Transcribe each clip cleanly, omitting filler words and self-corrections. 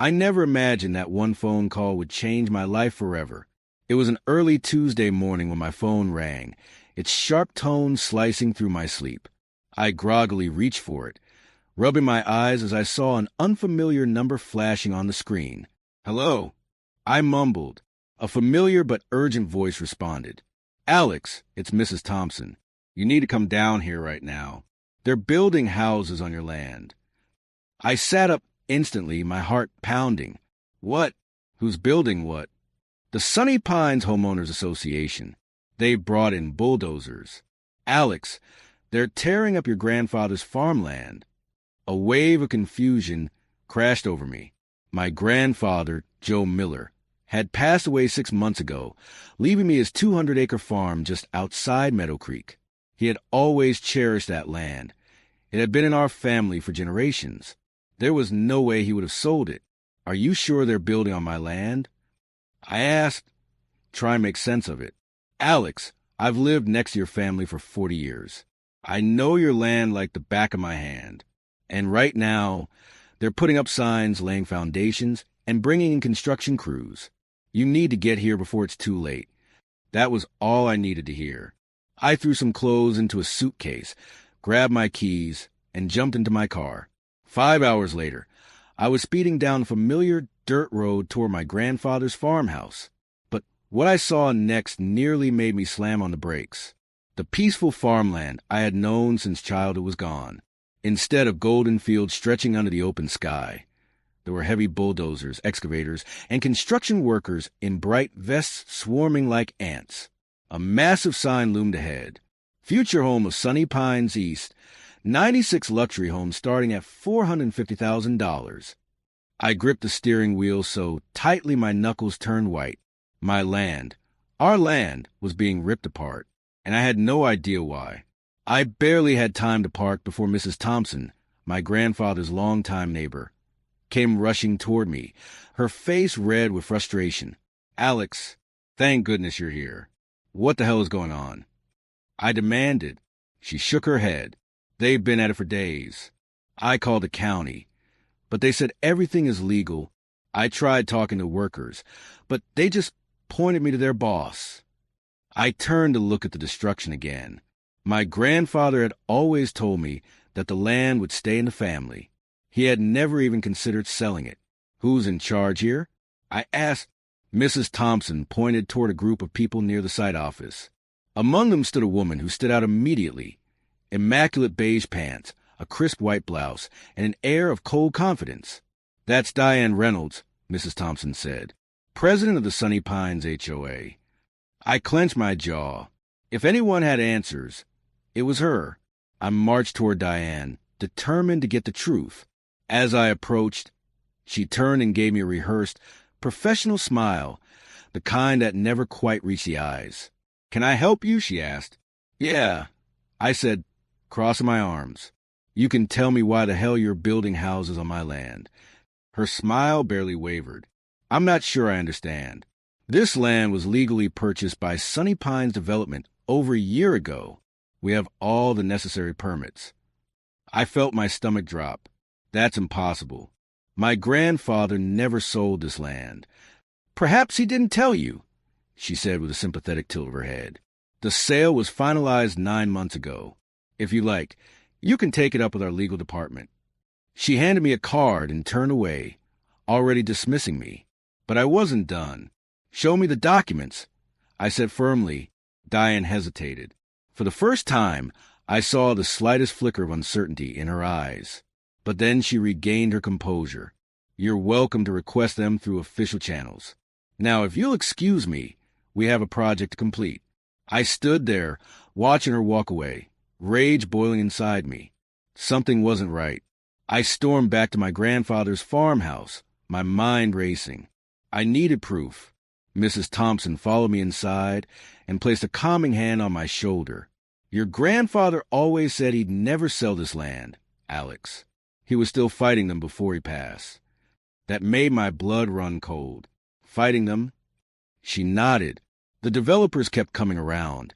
I never imagined that one phone call would change my life forever. It was an early Tuesday morning when my phone rang, its sharp tones slicing through my sleep. I groggily reached for it, rubbing my eyes as I saw an unfamiliar number flashing on the screen. "Hello," I mumbled. A familiar but urgent voice responded. "Alex, it's Mrs. Thompson. You need to come down here right now. They're building houses on your land." I sat up instantly, my heart pounding. What? Who's building what? The Sunny Pines Homeowners Association. They've brought in bulldozers. Alex, they're tearing up your grandfather's farmland. A wave of confusion crashed over me. My grandfather, Joe Miller, had passed away 6 months ago, leaving me his 200-acre farm just outside Meadow Creek. He had always cherished that land. It had been in our family for generations. There was no way he would have sold it. "Are you sure they're building on my land?" I asked, trying to make sense of it. "Alex, I've lived next to your family for 40 years. I know your land like the back of my hand. And right now, they're putting up signs, laying foundations, and bringing in construction crews. You need to get here before it's too late." That was all I needed to hear. I threw some clothes into a suitcase, grabbed my keys, and jumped into my car. 5 hours later, I was speeding down a familiar dirt road toward my grandfather's farmhouse. But what I saw next nearly made me slam on the brakes. The peaceful farmland I had known since childhood was gone. Instead of golden fields stretching under the open sky, there were heavy bulldozers, excavators, and construction workers in bright vests swarming like ants. A massive sign loomed ahead. Future home of Sunny Pines East, 96 luxury homes starting at $450,000. I gripped the steering wheel so tightly my knuckles turned white. My land, our land, was being ripped apart, and I had no idea why. I barely had time to park before Mrs. Thompson, my grandfather's longtime neighbor, came rushing toward me, her face red with frustration. "Alex, thank goodness you're here. What the hell is going on?" I demanded. She shook her head. "They've been at it for days. I called the county, but they said everything is legal. I tried talking to workers, but they just pointed me to their boss." I turned to look at the destruction again. My grandfather had always told me that the land would stay in the family. He had never even considered selling it. "Who's in charge here?" I asked. Mrs. Thompson pointed toward a group of people near the site office. Among them stood a woman who stood out immediately. Immaculate beige pants, a crisp white blouse, and an air of cold confidence. "That's Diane Reynolds," Mrs. Thompson said, "president of the Sunny Pines HOA. I clenched my jaw. If anyone had answers, it was her. I marched toward Diane, determined to get the truth. As I approached, she turned and gave me a rehearsed, professional smile, the kind that never quite reached the eyes. "Can I help you?" she asked. "Yeah," I said, crossing my arms. "You can tell me why the hell you're building houses on my land." Her smile barely wavered. "I'm not sure I understand. This land was legally purchased by Sunny Pines Development over a year ago. We have all the necessary permits." I felt my stomach drop. "That's impossible. My grandfather never sold this land." "Perhaps he didn't tell you," she said with a sympathetic tilt of her head. "The sale was finalized 9 months ago. If you like, you can take it up with our legal department." She handed me a card and turned away, already dismissing me. But I wasn't done. "Show me the documents," I said firmly. Diane hesitated. For the first time, I saw the slightest flicker of uncertainty in her eyes. But then she regained her composure. "You're welcome to request them through official channels. Now, if you'll excuse me, we have a project to complete." I stood there, watching her walk away, rage boiling inside me. Something wasn't right. I stormed back to my grandfather's farmhouse, my mind racing. I needed proof. Mrs. Thompson followed me inside and placed a calming hand on my shoulder. "Your grandfather always said he'd never sell this land, Alex. He was still fighting them before he passed." That made my blood run cold. "Fighting them?" She nodded. "The developers kept coming around,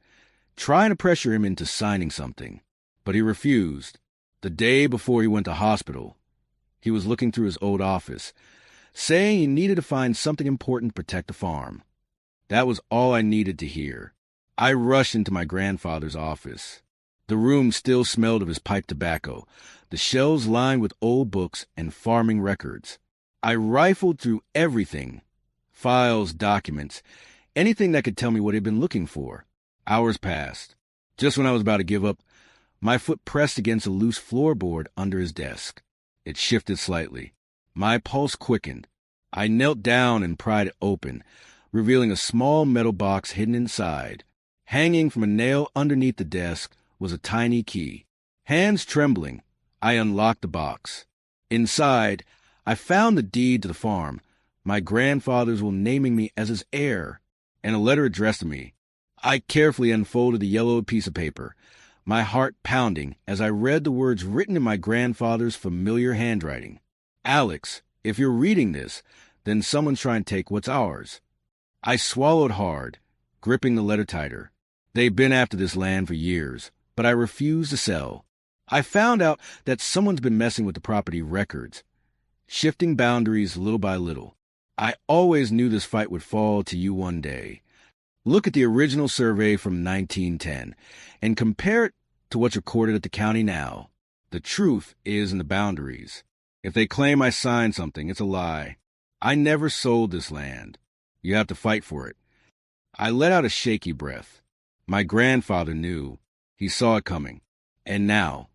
trying to pressure him into signing something, but he refused. The day before he went to hospital, he was looking through his old office. saying he needed to find something important to protect the farm. That was all I needed to hear. I rushed into my grandfather's office. The room still smelled of his pipe tobacco, the shelves lined with old books and farming records. I rifled through everything, files, documents, anything that could tell me what he'd been looking for. Hours passed. Just when I was about to give up, my foot pressed against a loose floorboard under his desk. It shifted slightly. My pulse quickened. I knelt down and pried it open, revealing a small metal box hidden inside. Hanging from a nail underneath the desk was a tiny key. Hands trembling, I unlocked the box. Inside, I found the deed to the farm, my grandfather's will naming me as his heir, and a letter addressed to me. I carefully unfolded the yellowed piece of paper, my heart pounding as I read the words written in my grandfather's familiar handwriting. Alex, if you're reading this, then someone's trying to take what's ours. I swallowed hard, gripping the letter tighter. They've been after this land for years, but I refuse to sell. I found out that someone's been messing with the property records, shifting boundaries little by little. I always knew this fight would fall to you one day. Look at the original survey from 1910 and compare it to what's recorded at the county now. The truth is in the boundaries. If they claim I signed something, it's a lie. I never sold this land. You have to fight for it. I let out a shaky breath. My grandfather knew. He saw it coming. And now,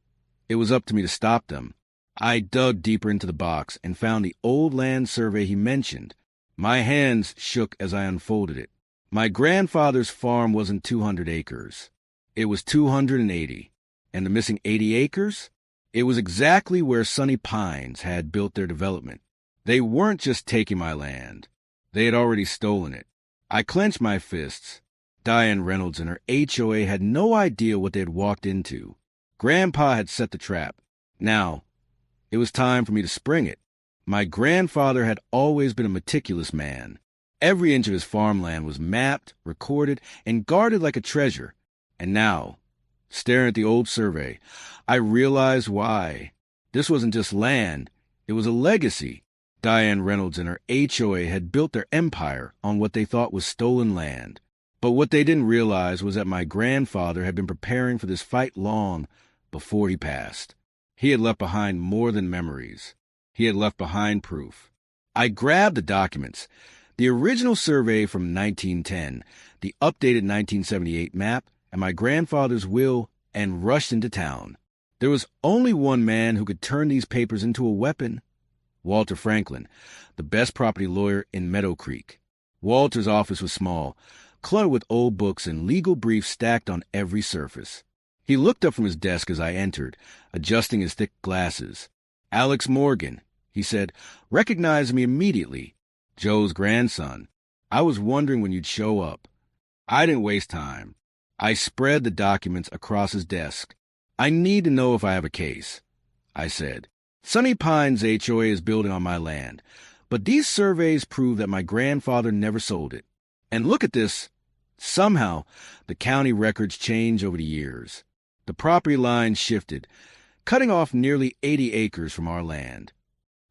it was up to me to stop them. I dug deeper into the box and found the old land survey he mentioned. My hands shook as I unfolded it. My grandfather's farm wasn't 200 acres. It was 280. And the missing 80 acres? It was exactly where Sunny Pines had built their development. They weren't just taking my land. They had already stolen it. I clenched my fists. Diane Reynolds and her HOA had no idea what they had walked into. Grandpa had set the trap. Now, it was time for me to spring it. My grandfather had always been a meticulous man. Every inch of his farmland was mapped, recorded, and guarded like a treasure. And now, staring at the old survey, I realized why. This wasn't just land. It was a legacy. Diane Reynolds and her HOA had built their empire on what they thought was stolen land. But what they didn't realize was that my grandfather had been preparing for this fight long before he passed. He had left behind more than memories. He had left behind proof. I grabbed the documents, the original survey from 1910, the updated 1978 map, and my grandfather's will, and rushed into town. There was only one man who could turn these papers into a weapon. Walter Franklin, the best property lawyer in Meadow Creek. Walter's office was small, cluttered with old books and legal briefs stacked on every surface. He looked up from his desk as I entered, adjusting his thick glasses. "Alex Morgan," he said, recognized me immediately. "Joe's grandson. I was wondering when you'd show up." I didn't waste time. I spread the documents across his desk. "I need to know if I have a case," I said. "Sunny Pines HOA is building on my land, but these surveys prove that my grandfather never sold it. And look at this. Somehow, the county records changed over the years. The property lines shifted, cutting off nearly 80 acres from our land."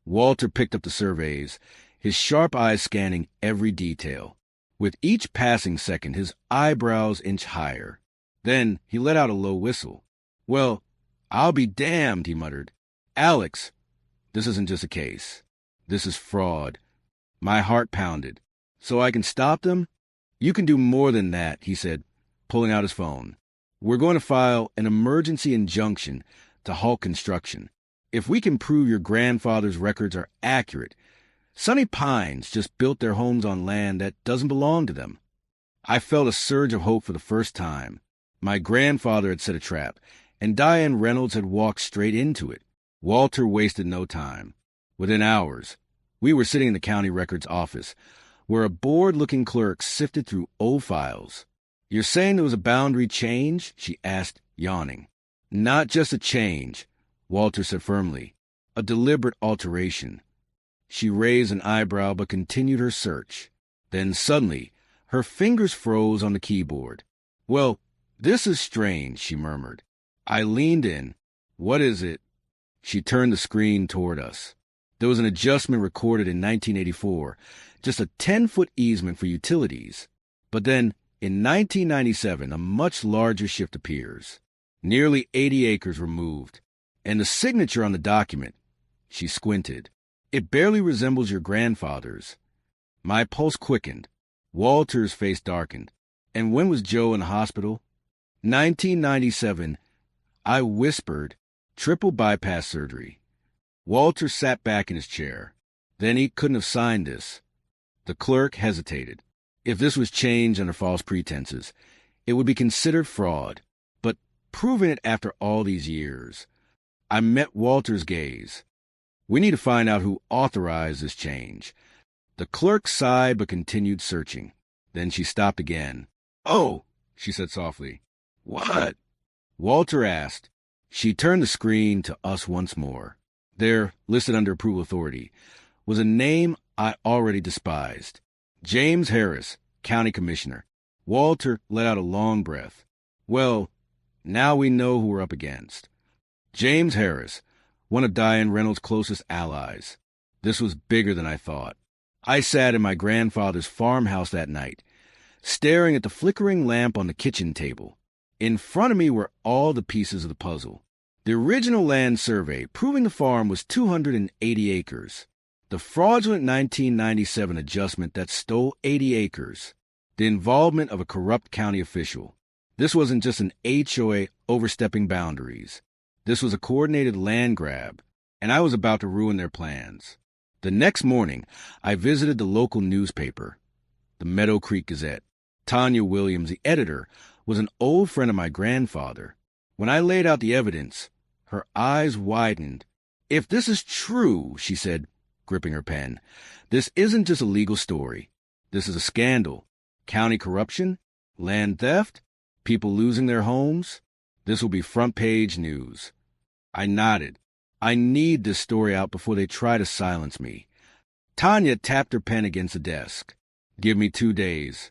Walter picked up the surveys, his sharp eyes scanning every detail. With each passing second, his eyebrows inched higher. Then he let out a low whistle. "Well, I'll be damned," he muttered. "Alex, this isn't just a case. This is fraud." My heart pounded. "So I can stop them?" "You can do more than that," he said, pulling out his phone. "We're going to file an emergency injunction to halt construction. If we can prove your grandfather's records are accurate, Sunny Pines just built their homes on land that doesn't belong to them." I felt a surge of hope for the first time. My grandfather had set a trap, and Diane Reynolds had walked straight into it. Walter wasted no time. Within hours, we were sitting in the county records office, where a bored-looking clerk sifted through old files. "You're saying there was a boundary change?" she asked, yawning. "Not just a change," Walter said firmly. "A deliberate alteration." She raised an eyebrow but continued her search. Then suddenly, her fingers froze on the keyboard. "Well, this is strange," she murmured. I leaned in. "What is it?" She turned the screen toward us. There was an adjustment recorded in 1984, just a 10-foot easement for utilities. But then, in 1997, a much larger shift appears. Nearly 80 acres removed, and the signature on the document, she squinted. It barely resembles your grandfather's. My pulse quickened. Walter's face darkened. And when was Joe in the hospital? 1997. I whispered, triple bypass surgery. Walter sat back in his chair. Then he couldn't have signed this. The clerk hesitated. If this was change under false pretenses, it would be considered fraud. But proving it after all these years, I met Walter's gaze. We need to find out who authorized this change. The clerk sighed but continued searching. Then she stopped again. Oh, she said softly. What? Walter asked. She turned the screen to us once more. There, listed under approval authority, was a name I already despised. James Harris, County Commissioner. Walter let out a long breath. Well, now we know who we're up against. James Harris, one of Diane Reynolds' closest allies. This was bigger than I thought. I sat in my grandfather's farmhouse that night, staring at the flickering lamp on the kitchen table. In front of me were all the pieces of the puzzle. The original land survey proving the farm was 280 acres. The fraudulent 1997 adjustment that stole 80 acres. The involvement of a corrupt county official. This wasn't just an HOA overstepping boundaries. This was a coordinated land grab, and I was about to ruin their plans. The next morning, I visited the local newspaper, the Meadow Creek Gazette. Tanya Williams, the editor, was an old friend of my grandfather. When I laid out the evidence, her eyes widened. If this is true, she said, gripping her pen, this isn't just a legal story. This is a scandal. County corruption, land theft, people losing their homes. This will be front-page news. I nodded. I need this story out before they try to silence me. Tanya tapped her pen against the desk. Give me 2 days.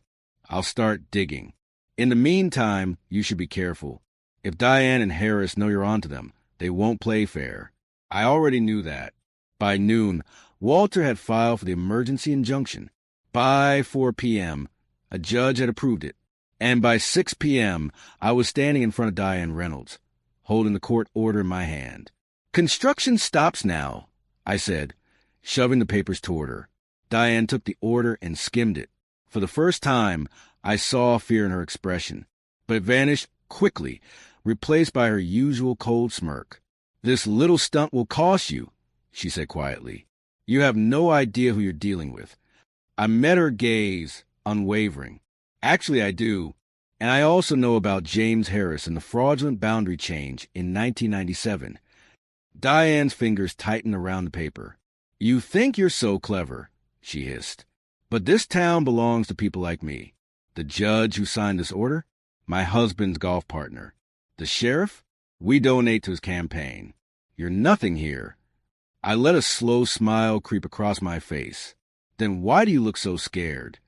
I'll start digging. In the meantime, you should be careful. If Diane and Harris know you're onto them, they won't play fair. I already knew that. By noon, Walter had filed for the emergency injunction. By 4 p.m., a judge had approved it. And by 6 p.m., I was standing in front of Diane Reynolds, holding the court order in my hand. Construction stops now, I said, shoving the papers toward her. Diane took the order and skimmed it. For the first time, I saw fear in her expression, but it vanished quickly, replaced by her usual cold smirk. This little stunt will cost you, she said quietly. You have no idea who you're dealing with. I met her gaze, unwavering. Actually, I do, and I also know about James Harris and the fraudulent boundary change in 1997. Diane's fingers tightened around the paper. You think you're so clever, she hissed. But this town belongs to people like me. The judge who signed this order, my husband's golf partner. The sheriff, we donate to his campaign. You're nothing here. I let a slow smile creep across my face. Then why do you look so scared?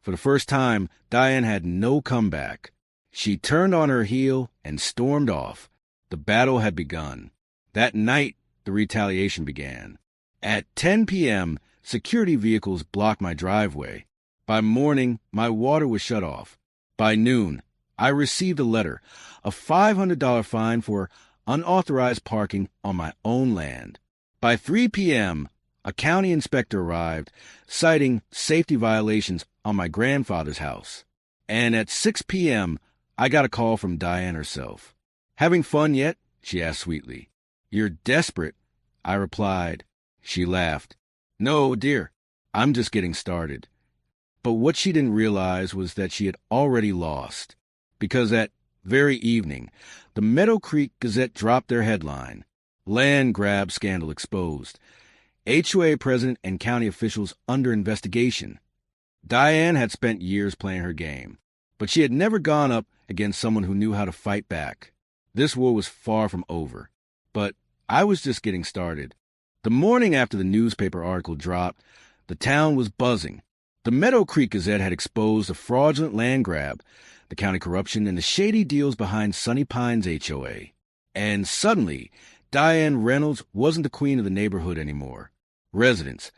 For the first time, Diane had no comeback. She turned on her heel and stormed off. The battle had begun. That night, the retaliation began. At 10 p.m., security vehicles blocked my driveway. By morning, my water was shut off. By noon, I received a letter, a $500 fine for unauthorized parking on my own land. By 3 p.m., a county inspector arrived, citing safety violations on my grandfather's house. And at 6 p.m., I got a call from Diane herself. Having fun yet? She asked sweetly. You're desperate, I replied. She laughed. No, dear, I'm just getting started. But what she didn't realize was that she had already lost, because that very evening, the Meadow Creek Gazette dropped their headline, Land Grab Scandal Exposed. HOA president and county officials under investigation. Diane had spent years playing her game, but she had never gone up against someone who knew how to fight back. This war was far from over, but I was just getting started. The morning after the newspaper article dropped, the town was buzzing. The Meadow Creek Gazette had exposed the fraudulent land grab, the county corruption, and the shady deals behind Sunny Pines HOA. And suddenly, Diane Reynolds wasn't the queen of the neighborhood anymore. Residents,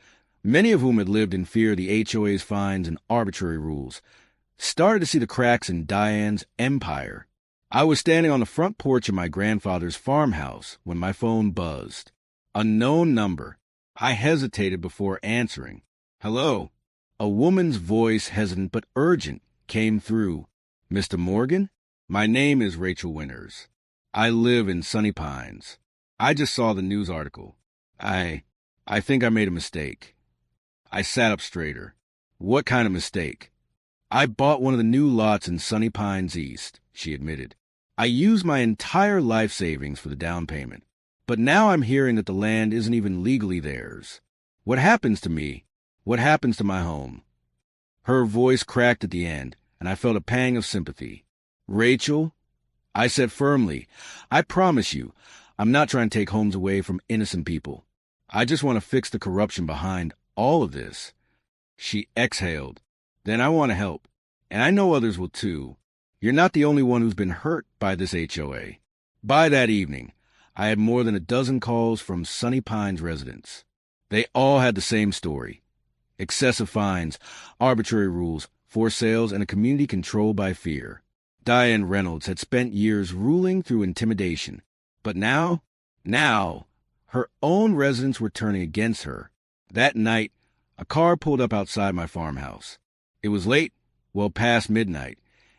many of whom had lived in fear of the HOA's fines and arbitrary rules, started to see the cracks in Diane's empire. I was standing on the front porch of my grandfather's farmhouse when my phone buzzed. A known number. I hesitated before answering. Hello? A woman's voice, hesitant but urgent, came through. Mr. Morgan? My name is Rachel Winters. I live in Sunny Pines. I just saw the news article. I think I made a mistake. I sat up straighter. What kind of mistake? I bought one of the new lots in Sunny Pines East, she admitted. I used my entire life savings for the down payment. But now I'm hearing that the land isn't even legally theirs. What happens to me? What happens to my home? Her voice cracked at the end, and I felt a pang of sympathy. Rachel, I said firmly, I promise you, I'm not trying to take homes away from innocent people. I just want to fix the corruption behind all of this. She exhaled. Then I want to help, and I know others will too. You're not the only one who's been hurt by this HOA. By that evening, I had more than a dozen calls from Sunny Pines residents. They all had the same story. Excessive fines, arbitrary rules, forced sales, and a community controlled by fear. Diane Reynolds had spent years ruling through intimidation. But now, her own residents were turning against her. That night, a car pulled up outside my farmhouse. It was late, well past midnight,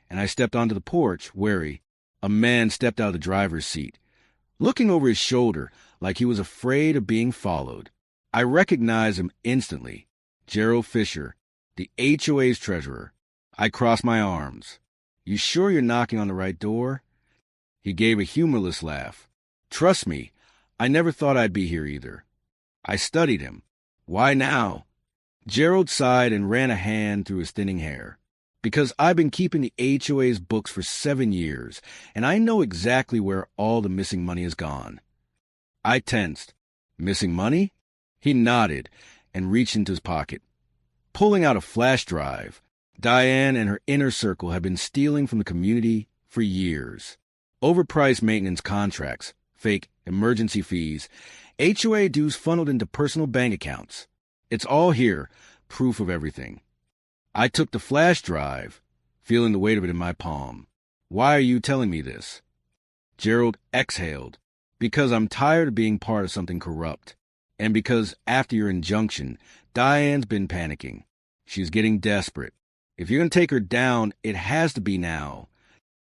and I stepped onto the porch, wary. A man stepped out of the driver's seat, looking over his shoulder like he was afraid of being followed. I recognized him instantly. Gerald Fisher, the HOA's treasurer. I crossed my arms. You sure you're knocking on the right door? He gave a humorless laugh. Trust me, I never thought I'd be here either. I studied him. Why now? Gerald sighed and ran a hand through his thinning hair. Because I've been keeping the HOA's books for 7 years, and I know exactly where all the missing money has gone. I tensed. Missing money? He nodded and reached into his pocket, pulling out a flash drive. Diane and her inner circle have been stealing from the community for years. Overpriced maintenance contracts, fake emergency fees, HOA dues funneled into personal bank accounts. It's all here, proof of everything. I took the flash drive, feeling the weight of it in my palm. Why are you telling me this? Gerald exhaled. Because I'm tired of being part of something corrupt. And because after your injunction, Diane's been panicking. She's getting desperate. If you're going to take her down, it has to be now.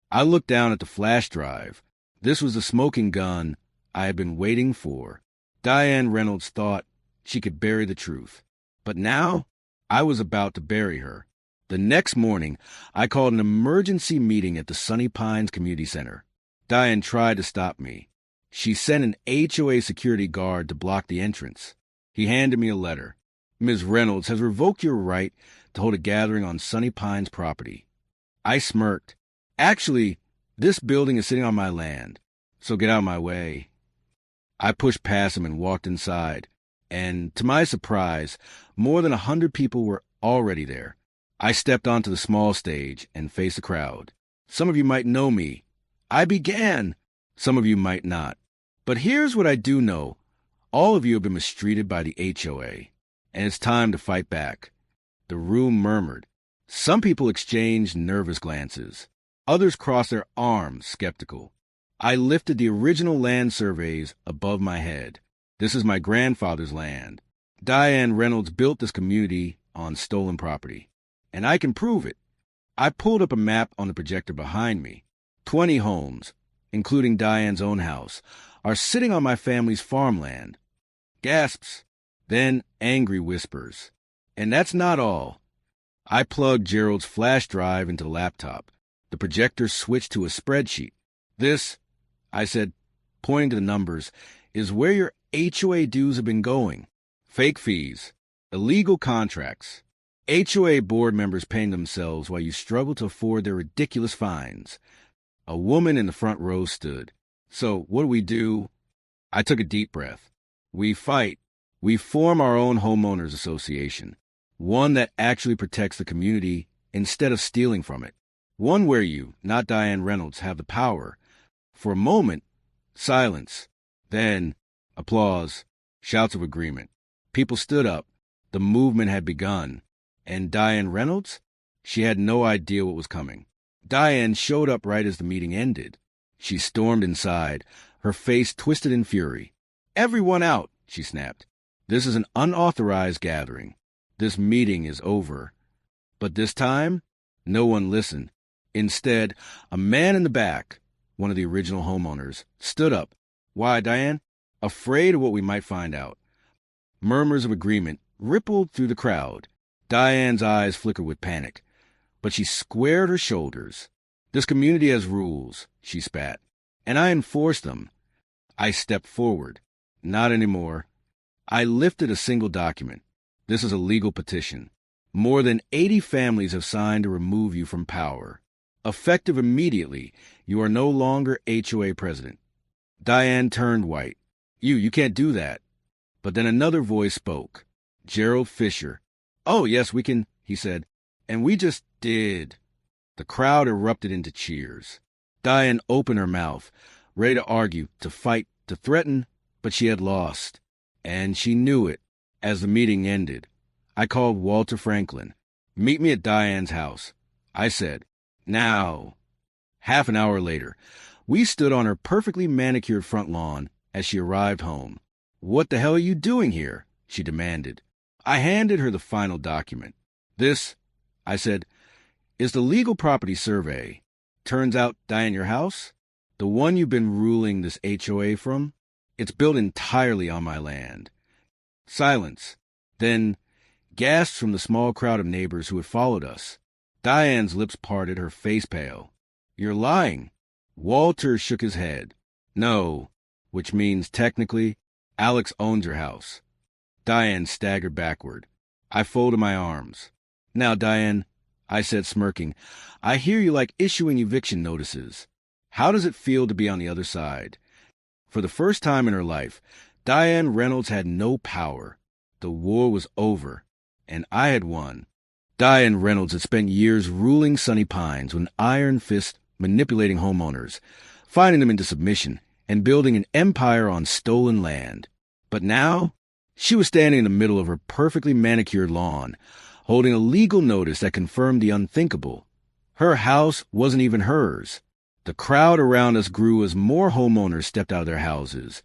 I looked down at the flash drive. This was the smoking gun I had been waiting for. Diane Reynolds thought she could bury the truth. But now, I was about to bury her. The next morning, I called an emergency meeting at the Sunny Pines Community Center. Diane tried to stop me. She sent an HOA security guard to block the entrance. He handed me a letter. Ms. Reynolds has revoked your right to hold a gathering on Sunny Pines property. I smirked. Actually, this building is sitting on my land, so get out of my way. I pushed past him and walked inside, and to my surprise, more than 100 people were already there. I stepped onto the small stage and faced the crowd. Some of you might know me. I began. Some of you might not. But here's what I do know. All of you have been mistreated by the HOA, and it's time to fight back. The room murmured. Some people exchanged nervous glances. Others crossed their arms, skeptical. I lifted the original land surveys above my head. This is my grandfather's land. Diane Reynolds built this community on stolen property, and I can prove it. I pulled up a map on the projector behind me. 20 homes, including Diane's own house, are sitting on my family's farmland. Gasps, then angry whispers. And that's not all. I plugged Gerald's flash drive into the laptop. The projector switched to a spreadsheet. This, I said, pointing to the numbers, is where your HOA dues have been going. Fake fees, illegal contracts, HOA board members paying themselves while you struggle to afford their ridiculous fines. A woman in the front row stood. So what do? I took a deep breath. We fight. We form our own Homeowners Association, one that actually protects the community instead of stealing from it. One where you, not Diane Reynolds, have the power. For a moment, silence. Then, applause, shouts of agreement. People stood up. The movement had begun. And Diane Reynolds? She had no idea what was coming. Diane showed up right as the meeting ended. She stormed inside, her face twisted in fury. "Everyone out," she snapped. "This is an unauthorized gathering. This meeting is over." But this time, no one listened. Instead, a man in the back, one of the original homeowners, stood up. "Why, Diane?" "Afraid of what we might find out." Murmurs of agreement rippled through the crowd. Diane's eyes flickered with panic, but she squared her shoulders. "This community has rules," she spat, "and I enforce them." I stepped forward. "Not anymore." I lifted a single document. "This is a legal petition. More than 80 families have signed to remove you from power. Effective immediately, you are no longer HOA president." Diane turned white. You can't do that." But then another voice spoke. Gerald Fisher. "Oh, yes, we can," he said. "And we just did." The crowd erupted into cheers. Diane opened her mouth, ready to argue, to fight, to threaten, but she had lost. And she knew it. As the meeting ended, I called Walter Franklin. "Meet me at Diane's house," I said. "Now." Half an hour later, we stood on her perfectly manicured front lawn as she arrived home. "What the hell are you doing here?" she demanded. I handed her the final document. "This," I said, "is the legal property survey. Turns out, Diane, your house, the one you've been ruling this HOA from, it's built entirely on my land." Silence. Then gasps from the small crowd of neighbors who had followed us. Diane's lips parted, her face pale. "You're lying." Walter shook his head. "No," which means technically, Alex owns your house. Diane staggered backward. I folded my arms. "Now, Diane," I said, smirking, "I hear you like issuing eviction notices. How does it feel to be on the other side?" For the first time in her life, Diane Reynolds had no power. The war was over, and I had won. Diane Reynolds had spent years ruling Sunny Pines with an iron fist, manipulating homeowners, finding them into submission, and building an empire on stolen land. But now, she was standing in the middle of her perfectly manicured lawn, holding a legal notice that confirmed the unthinkable. Her house wasn't even hers. The crowd around us grew as more homeowners stepped out of their houses,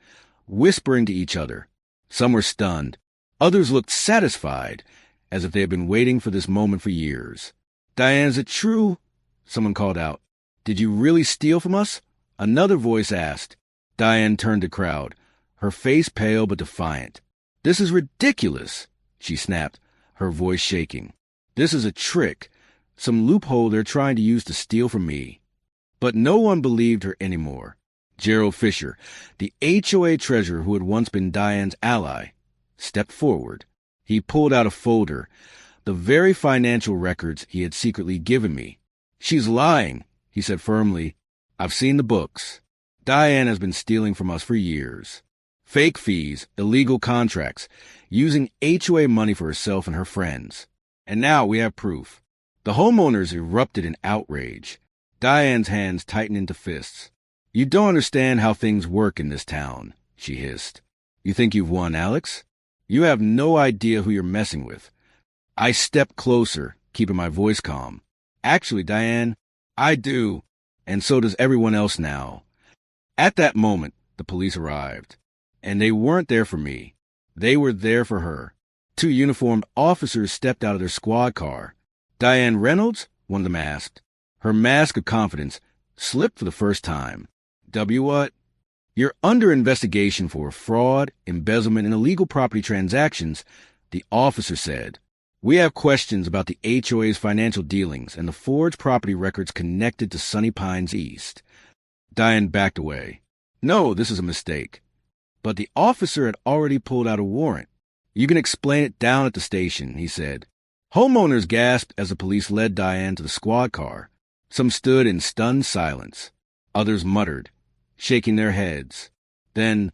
whispering to each other. Some were stunned. Others looked satisfied, as if they had been waiting for this moment for years. "Diane, is it true?" Someone called out. "Did you really steal from us?" Another voice asked. Diane turned to the crowd, her face pale but defiant. "This is ridiculous," she snapped, her voice shaking. "This is a trick, some loophole they're trying to use to steal from me." But no one believed her anymore. Gerald Fisher, the HOA treasurer who had once been Diane's ally, stepped forward. He pulled out a folder, the very financial records he had secretly given me. "She's lying," he said firmly. "I've seen the books. Diane has been stealing from us for years. Fake fees, illegal contracts, using HOA money for herself and her friends. And now we have proof." The homeowners erupted in outrage. Diane's hands tightened into fists. "You don't understand how things work in this town," she hissed. "You think you've won, Alex? You have no idea who you're messing with." I stepped closer, keeping my voice calm. "Actually, Diane, I do, and so does everyone else now." At that moment, the police arrived. And they weren't there for me. They were there for her. 2 uniformed officers stepped out of their squad car. "Diane Reynolds?" one of them asked. Her mask of confidence slipped for the first time. What? "You're under investigation for fraud, embezzlement, and illegal property transactions," the officer said. "We have questions about the HOA's financial dealings and the forged property records connected to Sunny Pines East." Diane backed away. "No, this is a mistake." But the officer had already pulled out a warrant. "You can explain it down at the station," he said. Homeowners gasped as the police led Diane to the squad car. Some stood in stunned silence. Others muttered, shaking their heads. Then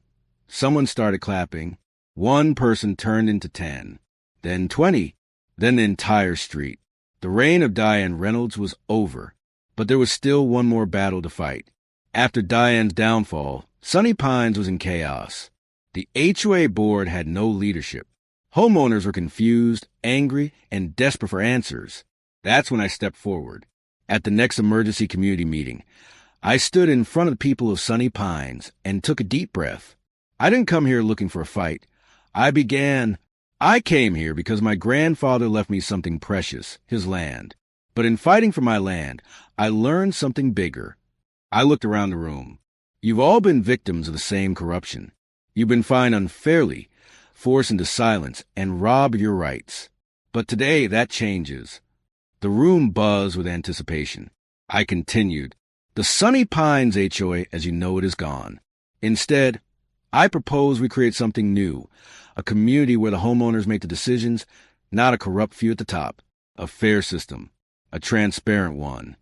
someone started clapping. One person turned into 10, then 20, then the entire street. The reign of Diane Reynolds was over, but there was still one more battle to fight. After Diane's downfall, Sunny Pines was in chaos. The HOA board had no leadership. Homeowners were confused, angry, and desperate for answers. That's when I stepped forward. At the next emergency community meeting, I stood in front of the people of Sunny Pines and took a deep breath. I didn't come here looking for a fight. I came here because my grandfather left me something precious, his land. But in fighting for my land, I learned something bigger. I looked around the room. You've all been victims of the same corruption. You've been fined unfairly, forced into silence, and robbed of your rights. But today, that changes. The room buzzed with anticipation. I continued. The Sunny Pines HOA, as you know it, is gone. Instead, I propose we create something new, a community where the homeowners make the decisions, not a corrupt few at the top, a fair system, a transparent one.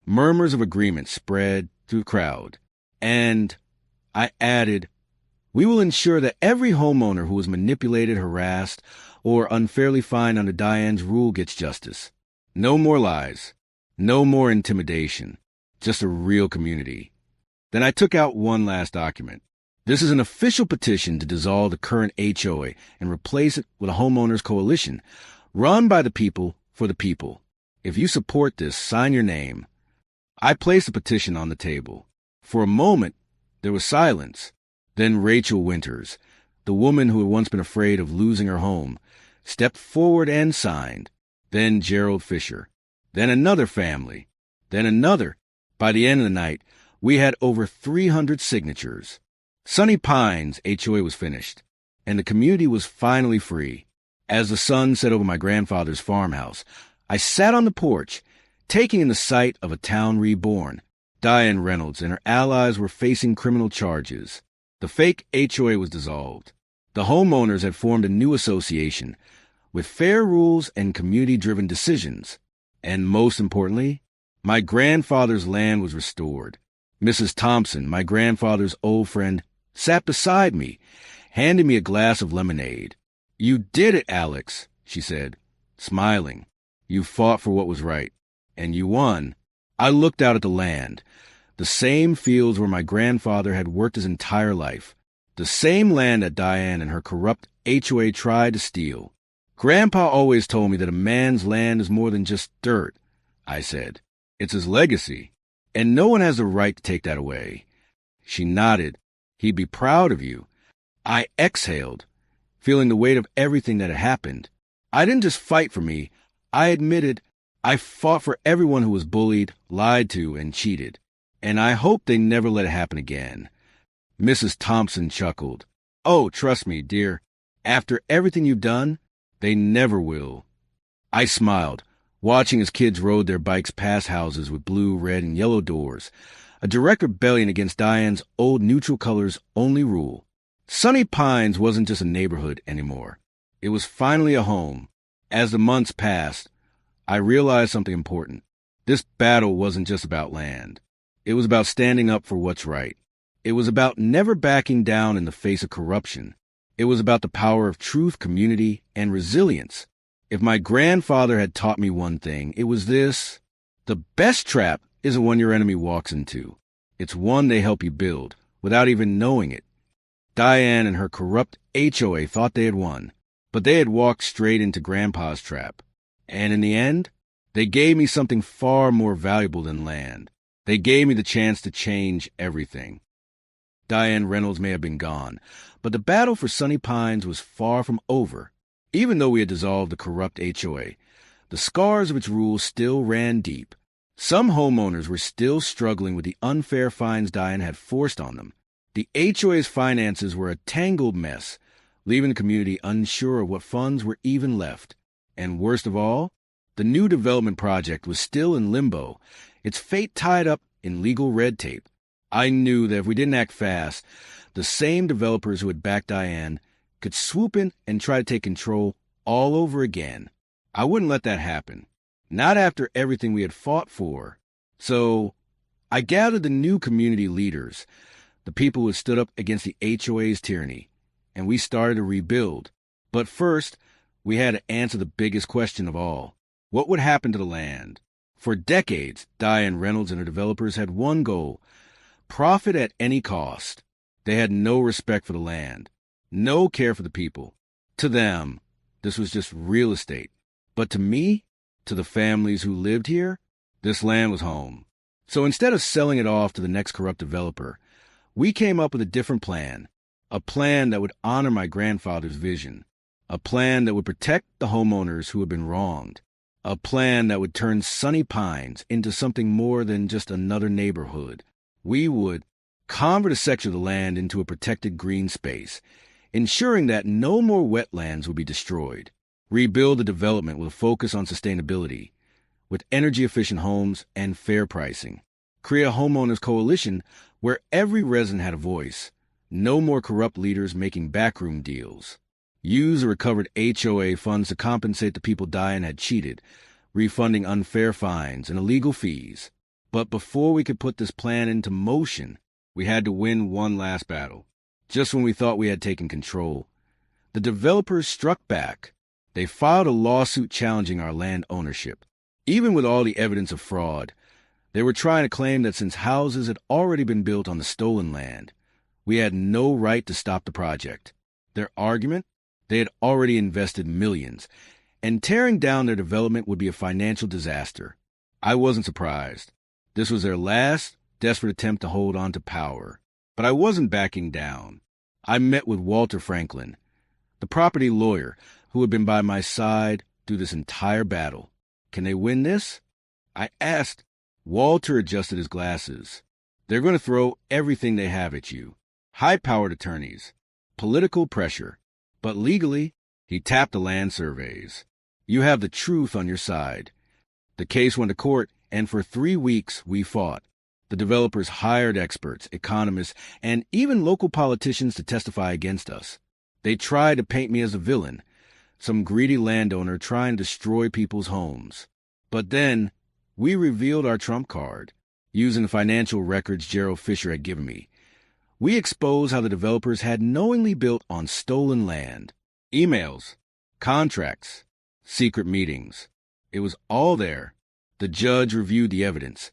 Murmurs of agreement spread through the crowd, and I added, we will ensure that every homeowner who was manipulated, harassed, or unfairly fined under Diane's rule gets justice. No more lies, no more intimidation, just a real community. Then I took out one last document. This is an official petition to dissolve the current HOA and replace it with a homeowners coalition, run by the people for the people. If you support this, sign your name. I placed the petition on the table. For a moment, there was silence. Then Rachel Winters, the woman who had once been afraid of losing her home, stepped forward and signed. Then Gerald Fisher. Then another family. Then another. By the end of the night, we had over 300 signatures. Sunny Pines HOA was finished, and the community was finally free. As the sun set over my grandfather's farmhouse, I sat on the porch, taking in the sight of a town reborn. Diane Reynolds and her allies were facing criminal charges. The fake HOA was dissolved. The homeowners had formed a new association with fair rules and community-driven decisions. And most importantly, my grandfather's land was restored. Mrs. Thompson, my grandfather's old friend, sat beside me, handing me a glass of lemonade. You did it, Alex, she said, smiling. You fought for what was right, and you won. I looked out at the land, the same fields where my grandfather had worked his entire life, the same land that Diane and her corrupt HOA tried to steal. Grandpa always told me that a man's land is more than just dirt, I said. It's his legacy, and no one has the right to take that away. She nodded. He'd be proud of you. I exhaled, feeling the weight of everything that had happened. I didn't just fight for me. I admitted I fought for everyone who was bullied, lied to, and cheated. And I hope they never let it happen again. Mrs. Thompson chuckled. Oh, trust me, dear. After everything you've done, they never will. I smiled, watching as kids rode their bikes past houses with blue, red, and yellow doors, a direct rebellion against Diane's old neutral colors only rule. Sunny Pines wasn't just a neighborhood anymore. It was finally a home. As the months passed, I realized something important. This battle wasn't just about land. It was about standing up for what's right. It was about never backing down in the face of corruption. It was about the power of truth, community, and resilience. If my grandfather had taught me one thing, it was this. The best trap isn't one your enemy walks into. It's one they help you build, without even knowing it. Diane and her corrupt HOA thought they had won, but they had walked straight into Grandpa's trap. And in the end, they gave me something far more valuable than land. They gave me the chance to change everything. Diane Reynolds may have been gone, but the battle for Sunny Pines was far from over. Even though we had dissolved the corrupt HOA, the scars of its rule still ran deep. Some homeowners were still struggling with the unfair fines Diane had forced on them. The HOA's finances were a tangled mess, leaving the community unsure of what funds were even left. And worst of all, the new development project was still in limbo, its fate tied up in legal red tape. I knew that if we didn't act fast, the same developers who had backed Diane could swoop in and try to take control all over again. I wouldn't let that happen. Not after everything we had fought for. So I gathered the new community leaders, the people who had stood up against the HOA's tyranny, and we started to rebuild. But first, we had to answer the biggest question of all. What would happen to the land? For decades, Diane Reynolds and her developers had one goal: profit at any cost. They had no respect for the land, no care for the people. To them, This was just real estate. But to me, to the families who lived here, this land was home. So instead of selling it off to the next corrupt developer, we came up with a different plan, a plan that would honor my grandfather's vision, a plan that would protect the homeowners who had been wronged, a plan that would turn Sunny Pines into something more than just another neighborhood. We would convert a section of the land into a protected green space, ensuring that no more wetlands would be destroyed, rebuild the development with a focus on sustainability, with energy-efficient homes and fair pricing, create a homeowners coalition where every resident had a voice, no more corrupt leaders making backroom deals, use the recovered HOA funds to compensate the people Diane had cheated, refunding unfair fines and illegal fees. But before we could put this plan into motion, we had to win one last battle. Just when we thought we had taken control, the developers struck back. They filed a lawsuit challenging our land ownership. Even with all the evidence of fraud, they were trying to claim that since houses had already been built on the stolen land, we had no right to stop the project. Their argument? They had already invested millions, and tearing down their development would be a financial disaster. I wasn't surprised. This was their last, desperate attempt to hold on to power. But I wasn't backing down. I met with Walter Franklin, the property lawyer who had been by my side through this entire battle. Can they win this? I asked. Walter adjusted his glasses. They're going to throw everything they have at you. High-powered attorneys, political pressure. But legally, he tapped the land surveys. You have the truth on your side. The case went to court, and for 3 weeks we fought. The developers hired experts, economists, and even local politicians to testify against us. They tried to paint me as a villain, some greedy landowner trying to destroy people's homes. But then, we revealed our trump card, using the financial records Gerald Fisher had given me. We exposed how the developers had knowingly built on stolen land. Emails, contracts, secret meetings. It was all there. The judge reviewed the evidence,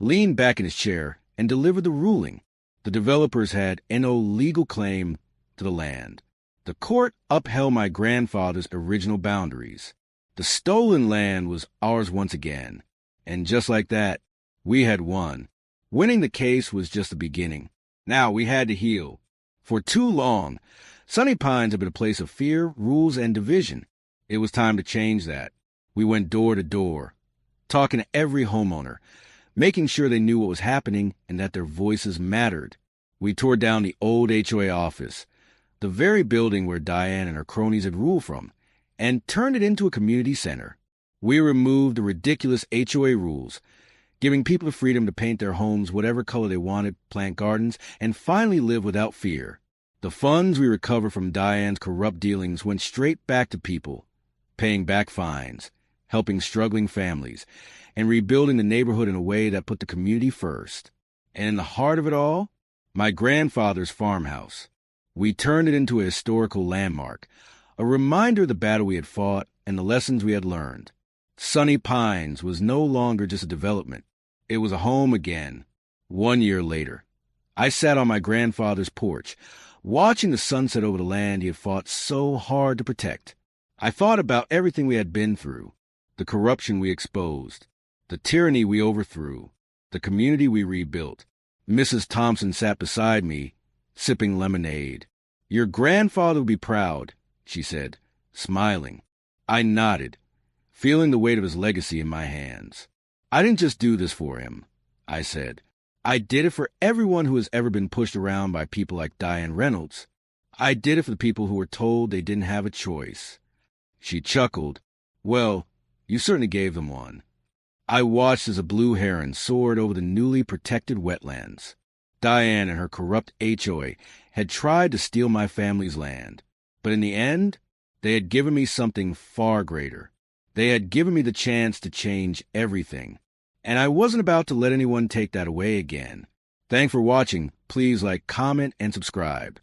leaned back in his chair, and delivered the ruling. The developers had no legal claim to the land. The court upheld my grandfather's original boundaries. The stolen land was ours once again. And just like that, we had won. Winning the case was just the beginning. Now we had to heal. For too long, Sunny Pines had been a place of fear, rules, and division. It was time to change that. We went door to door, talking to every homeowner, making sure they knew what was happening and that their voices mattered. We tore down the old HOA office, the very building where Diane and her cronies had ruled from, and turned it into a community center. We removed the ridiculous HOA rules, giving people the freedom to paint their homes whatever color they wanted, plant gardens, and finally live without fear. The funds we recovered from Diane's corrupt dealings went straight back to people, paying back fines, helping struggling families, and rebuilding the neighborhood in a way that put the community first. And in the heart of it all, my grandfather's farmhouse. We turned it into a historical landmark, a reminder of the battle we had fought and the lessons we had learned. Sunny Pines was no longer just a development. It was a home again. 1 year later, I sat on my grandfather's porch, watching the sunset over the land he had fought so hard to protect. I thought about everything we had been through, the corruption we exposed, the tyranny we overthrew, the community we rebuilt. Mrs. Thompson sat beside me, sipping lemonade. Your grandfather would be proud, she said, smiling. I nodded, feeling the weight of his legacy in my hands. I didn't just do this for him, I said. I did it for everyone who has ever been pushed around by people like Diane Reynolds. I did it for the people who were told they didn't have a choice. She chuckled. Well, you certainly gave them one. I watched as a blue heron soared over the newly protected wetlands. Diane and her corrupt HOA had tried to steal my family's land, but in the end, they had given me something far greater. They had given me the chance to change everything, and I wasn't about to let anyone take that away again. Thanks for watching. Please like, comment, and subscribe.